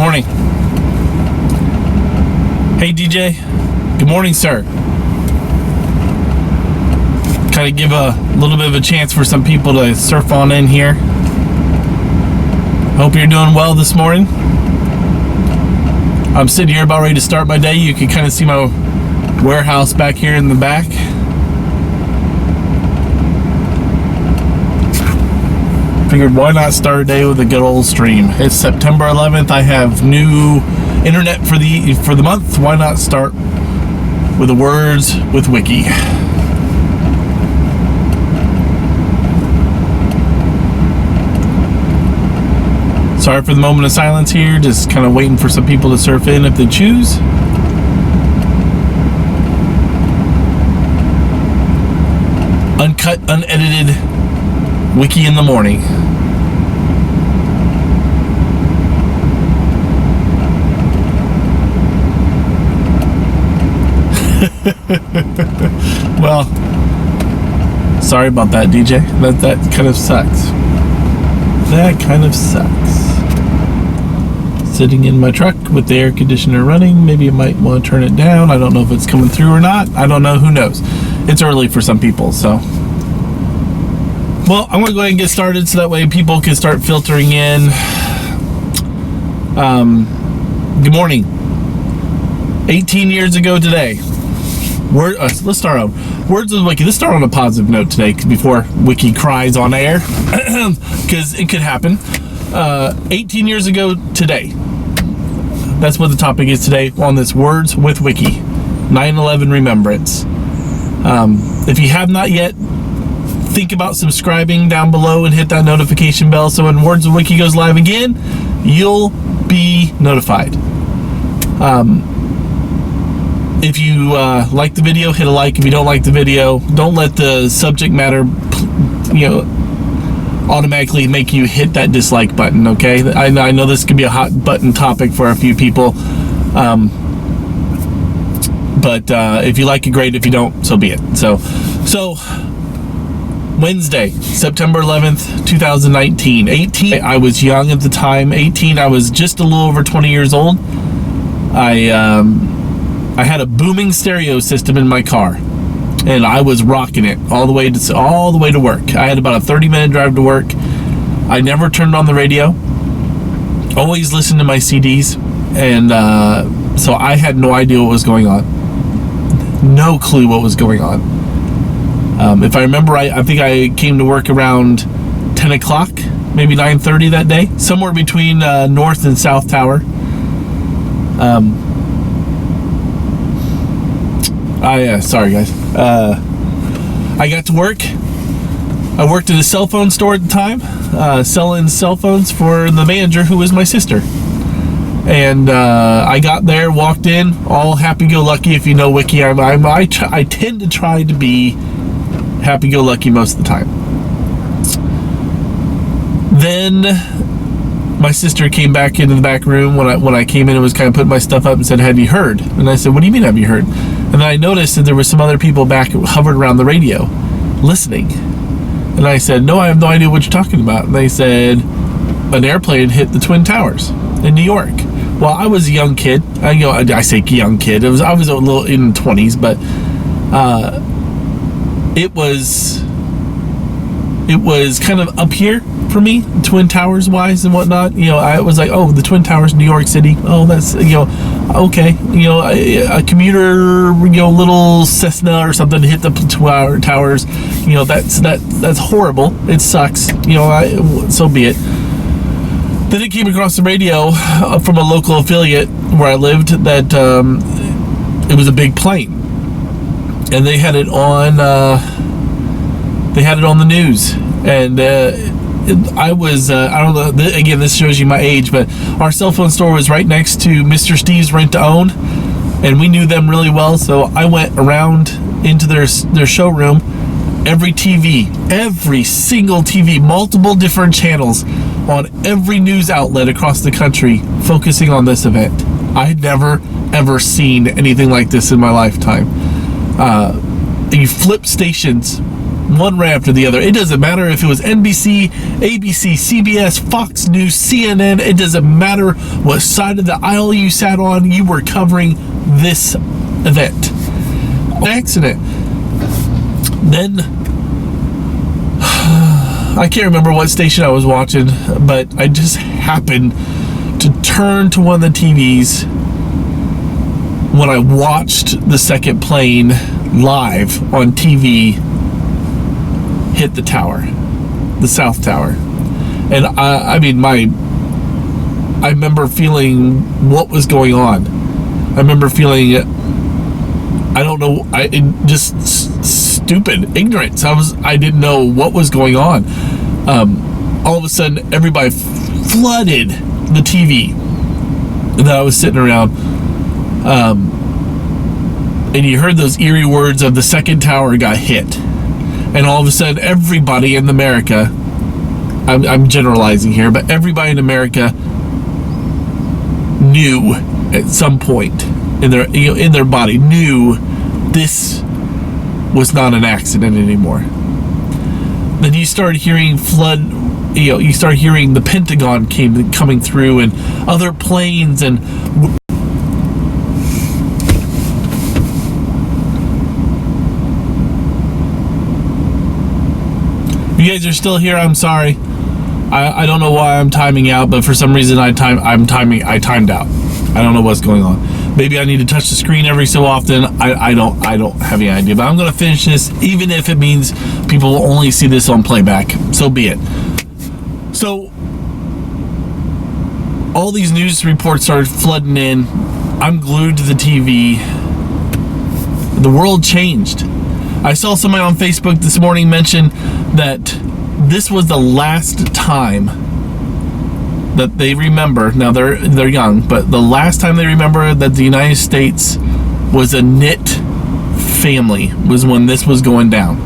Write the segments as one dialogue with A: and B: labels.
A: morning. Hey, DJ. Good morning, sir. Kind of give a little bit of a chance for some people to surf on in here. Hope you're doing well this morning. I'm sitting here about ready to start my day. You can kind of see my warehouse back here in the back. Figured why not start a day with a good old stream. It's September 11th. I have new internet for the month. Why not start with the words with Wicky? Sorry for the moment of silence here. Just kind of waiting for some people to surf in if they choose. Uncut, unedited Wicky in the morning. Well, sorry about that, DJ. That kind of sucks. That kind of sucks. Sitting in my truck with the air conditioner running. Maybe you might want to turn it down. I don't know if it's coming through or not. I don't know. Who knows? It's early for some people, so. Well, I'm going to go ahead and get started so that way people can start filtering in. Good morning. 18 years ago today. Let's start on Words with Wicky. Let's start on a positive note today before Wicky cries on air, because it could happen. 18 years ago today. That's what the topic is today on this Words with Wicky. 9/11 Remembrance. If you have not yet, think about subscribing down below and hit that notification bell so when Words with Wicky goes live again, you'll be notified. If you like the video, hit a like. If you don't like the video, don't let the subject matter, automatically make you hit that dislike button, okay? I know this could be a hot button topic for a few people, but if you like it, great. If you don't, so be it. So Wednesday, September 11th, 2019. 18, I was young at the time. 18, I was just a little over 20 years old. I had a booming stereo system in my car, and I was rocking it all the way to work. I had about a 30-minute drive to work. I never turned on the radio. Always listened to my CDs, and so I had no idea what was going on. No clue what was going on. If I remember right, I think I came to work around 10 o'clock, maybe 9:30 that day, somewhere between North and South Tower. Sorry guys. I got to work. I worked at a cell phone store at the time, selling cell phones for the manager, who was my sister. And I got there, walked in, all happy-go-lucky. If you know Wicky, I tend to try to be happy-go-lucky most of the time. Then my sister came back into the back room when I came in and was kind of putting my stuff up and said, "Have you heard?" And I said, "What do you mean, have you heard?" And then I noticed that there were some other people back hovered around the radio, listening. And I said, "No, I have no idea what you're talking about." And they said, "An airplane hit the Twin Towers in New York." Well, I was a young kid. I say young kid. I was a little in the 20s, but it was kind of up here for me, Twin Towers wise and whatnot. I was like, oh, the Twin Towers, New York City. Oh, that's, okay. A commuter, little Cessna or something hit the towers. That's horrible. It sucks. So be it. Then it came across the radio from a local affiliate where I lived that it was a big plane, and they had it on. They had it on the news, and I was, I don't know, again, this shows you my age, but our cell phone store was right next to Mr. Steve's Rent to Own, and we knew them really well, so I went around into their showroom. Every single TV, multiple different channels on every news outlet across the country focusing on this event. I had never, ever seen anything like this in my lifetime. You flip stations one right after the other. It doesn't matter if it was NBC, ABC, CBS, Fox News, CNN. It doesn't matter what side of the aisle you sat on. You were covering this event. Accident. Then I can't remember what station I was watching, but I just happened to turn to one of the TVs when I watched the second plane live on TV hit the tower, the South Tower. And I remember feeling what was going on. I remember feeling, I don't know, just stupid ignorance. I didn't know what was going on. All of a sudden, everybody flooded the TV that I was sitting around. And you heard those eerie words of the second tower got hit. And all of a sudden, everybody in America, I'm generalizing here, but everybody in America knew at some point in their body, knew this was not an accident anymore. Then you started hearing you started hearing the Pentagon coming through and other planes, and you guys are still here. I'm sorry. I don't know why I'm timing out, but for some reason I timed out. I don't know what's going on. Maybe I need to touch the screen every so often. I don't have any idea. But I'm gonna finish this, even if it means people will only see this on playback. So be it. So all these news reports started flooding in. I'm glued to the TV. The world changed. I saw somebody on Facebook this morning mention that this was the last time that they remember. Now they're young, but the last time they remember that the United States was a knit family was when this was going down.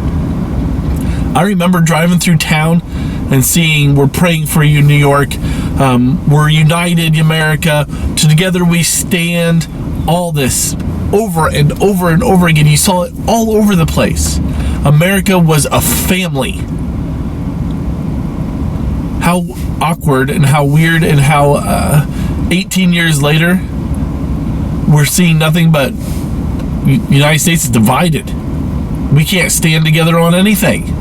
A: I remember driving through town and seeing "We're praying for you, New York," "We're united, America," "Together we stand," all this over and over and over again. You saw it all over the place. America was a family. How awkward and how weird, and how 18 years later we're seeing nothing but United States is divided. We can't stand together on anything.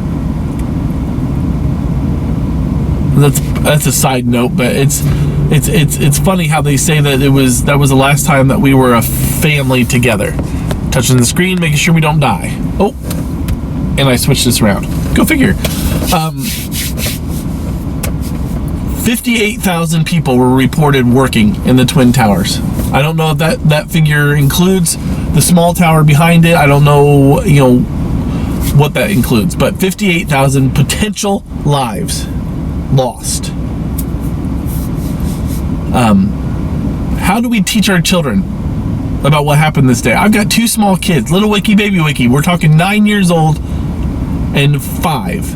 A: That's a side note, but it's funny how they say that that was the last time that we were a family together. Touching the screen, making sure we don't die. Oh, and I switched this around. Go figure. 58,000 people were reported working in the Twin Towers. I don't know if that figure includes the small tower behind it. I don't know, what that includes, but 58,000 potential lives lost. How do we teach our children about what happened this day? I've got two small kids, little Wicky, baby Wicky. We're talking 9 years old and 5.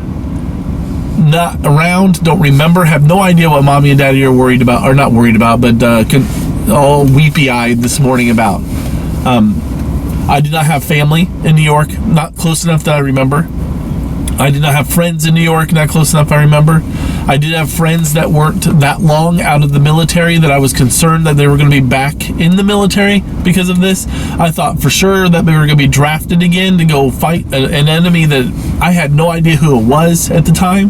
A: Not around, don't remember, have no idea what mommy and daddy are worried about, or not worried about, but all weepy-eyed this morning about. I did not have family in New York, not close enough that I remember. I did not have friends in New York, not close enough I remember. I did have friends that weren't that long out of the military that I was concerned that they were going to be back in the military because of this. I thought for sure that they were going to be drafted again to go fight an enemy that I had no idea who it was at the time.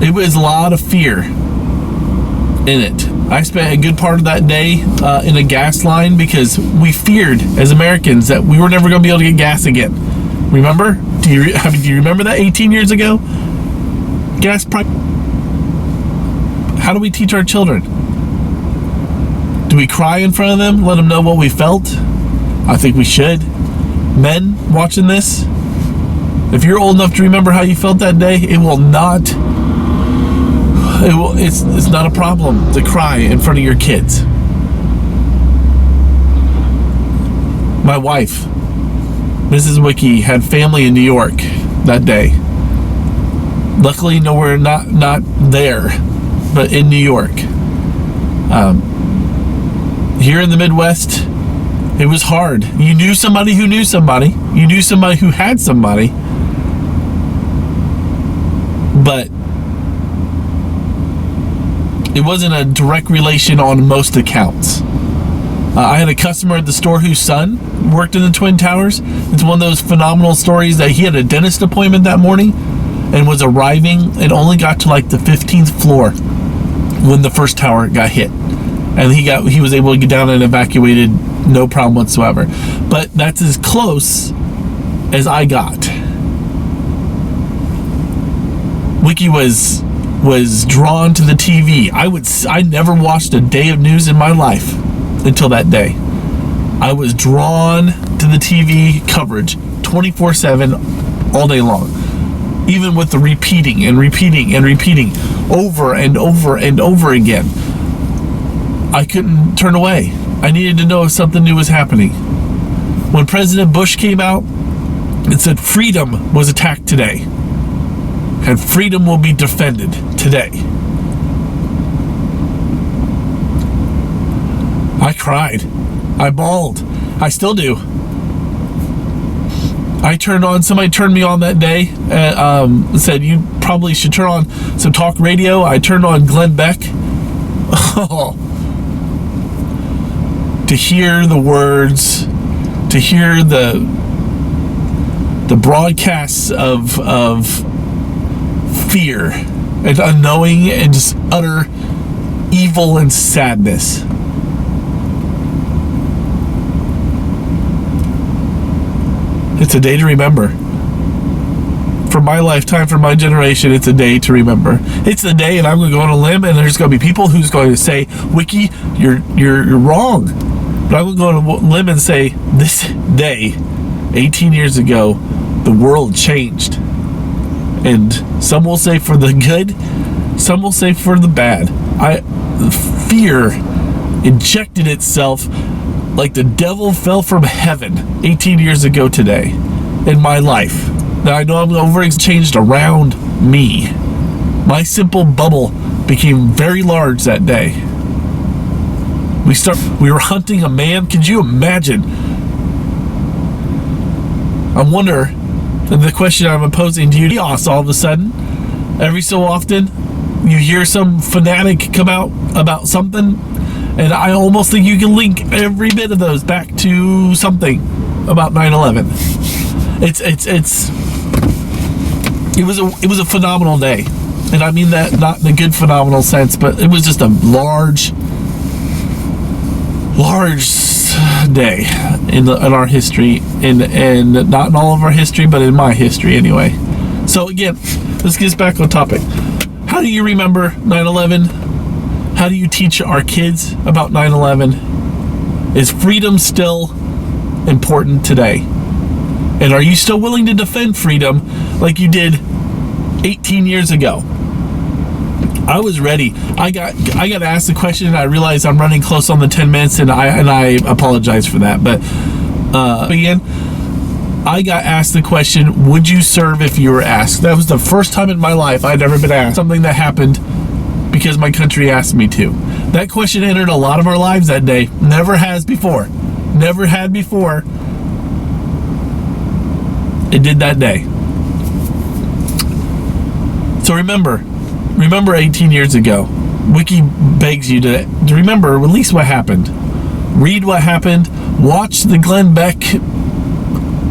A: It was a lot of fear in it. I spent a good part of that day in a gas line because we feared as Americans that we were never going to be able to get gas again. Remember? Do you remember that 18 years ago? Gas price. How do we teach our children? Do we cry in front of them? Let them know what we felt? I think we should. Men watching this, if you're old enough to remember how you felt that day, it's not a problem to cry in front of your kids. My wife, Mrs. Wicky, had family in New York that day. Luckily, nowhere not there, but in New York. Here in the Midwest, it was hard. You knew somebody who knew somebody. You knew somebody who had somebody. but it wasn't a direct relation on most accounts. I had a customer at the store whose son worked in the Twin Towers. It's one of those phenomenal stories that he had a dentist appointment that morning and was arriving and only got to like the 15th floor when the first tower got hit. And he was able to get down and evacuated, no problem whatsoever. But that's as close as I got. Wicky was drawn to the TV. I never watched a day of news in my life until that day. I was drawn to the TV coverage 24/7 all day long, even with the repeating over and over and over again. I couldn't turn away. I needed to know if something new was happening. When President Bush came out and said freedom was attacked today and freedom will be defended today, I cried. I bawled. I still do. Somebody turned me on that day and said, you probably should turn on some talk radio. I turned on Glenn Beck. Oh, to hear the words, to hear the broadcasts of fear and unknowing and just utter evil and sadness. It's a day to remember. For my lifetime, for my generation, it's a day to remember. It's the day, and I'm going to go on a limb, and there's going to be people who's going to say, Wicky, you're wrong. But I'm going to go on a limb and say, this day, 18 years ago, the world changed. And some will say for the good, some will say for the bad. Fear injected itself like the devil fell from heaven 18 years ago today in my life. Now I know I'm changed around me. My simple bubble became very large that day. We were hunting a man. Could you imagine? I wonder, and the question I'm posing to you, chaos all of a sudden, every so often, you hear some fanatic come out about something, and I almost think you can link every bit of those back to something about 9/11. It was a phenomenal day, and I mean that not in a good phenomenal sense, but it was just a large day in our history, and not in all of our history, but in my history anyway. So again, let's get back on topic. How do you remember 9/11? How do you teach our kids about 9/11? Is freedom still important today? And are you still willing to defend freedom like you did 18 years ago? I was ready. I got asked the question, and I realized I'm running close on the 10 minutes, and I apologize for that. But again, I got asked the question, would you serve if you were asked? That was the first time in my life I'd ever been asked something that happened because my country asked me to. That question entered a lot of our lives that day. Never has before. Never had before. It did that day. So remember 18 years ago. Wicky begs you to remember at least what happened. Read what happened. Watch the Glenn Beck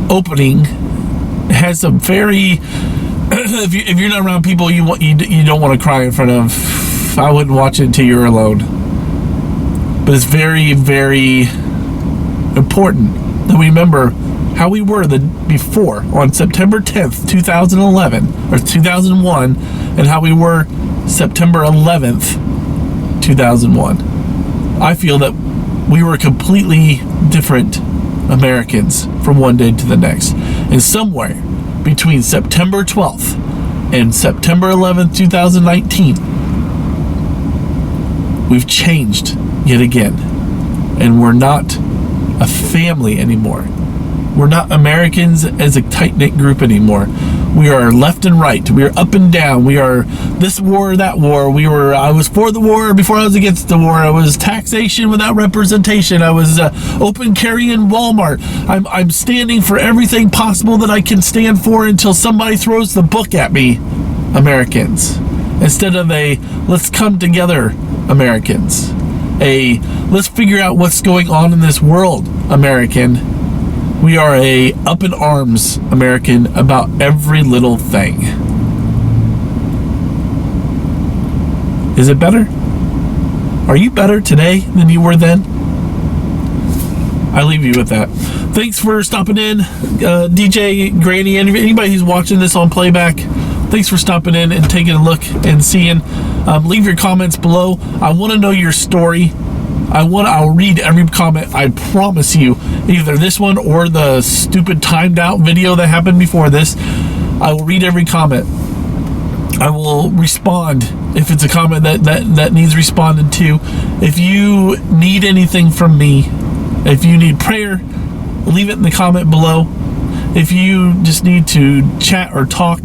A: opening. It has some very if you're not around people you don't want to cry in front of, I wouldn't watch it until you're alone. But it's very, very important that we remember how we were before on September 10th, 2011 or 2001, and how we were September 11th, 2001. I feel that we were completely different Americans from one day to the next. And somewhere between September 12th and September 11th, 2019, we've changed yet again. And we're not a family anymore. We're not Americans as a tight-knit group anymore. We are left and right. We are up and down. We are this war, that war. I was for the war before I was against the war. I was taxation without representation. I was open carry in Walmart. I'm standing for everything possible that I can stand for until somebody throws the book at me Americans. Instead of a let's come together Americans. A let's figure out what's going on in this world American. We are a up in arms American about every little thing. Is it better? Are you better today than you were then? I leave you with that. Thanks for stopping in, DJ, Granny, anybody who's watching this on playback. Thanks for stopping in and taking a look and seeing. Leave your comments below. I want to know your story. I'll read every comment. I promise you, either this one or the stupid timed out video that happened before this. I will read every comment. I will respond if it's a comment that needs responded to. If you need anything from me, if you need prayer, leave it in the comment below. If you just need to chat or talk,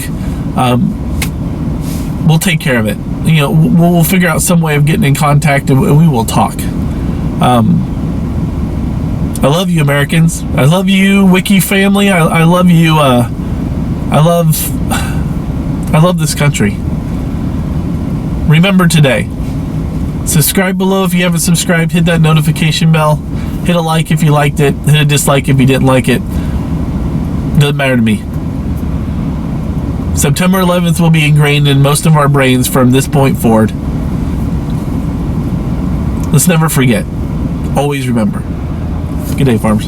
A: we'll take care of it. We'll figure out some way of getting in contact, and we will talk. I love you, Americans. I love you, Wicky family. I love you. I love this country. Remember today. Subscribe below if you haven't subscribed. Hit that notification bell. Hit a like if you liked it. Hit a dislike if you didn't like it. Doesn't matter to me. September 11th will be ingrained in most of our brains from this point forward. Let's never forget. Always remember. Good day, farmers.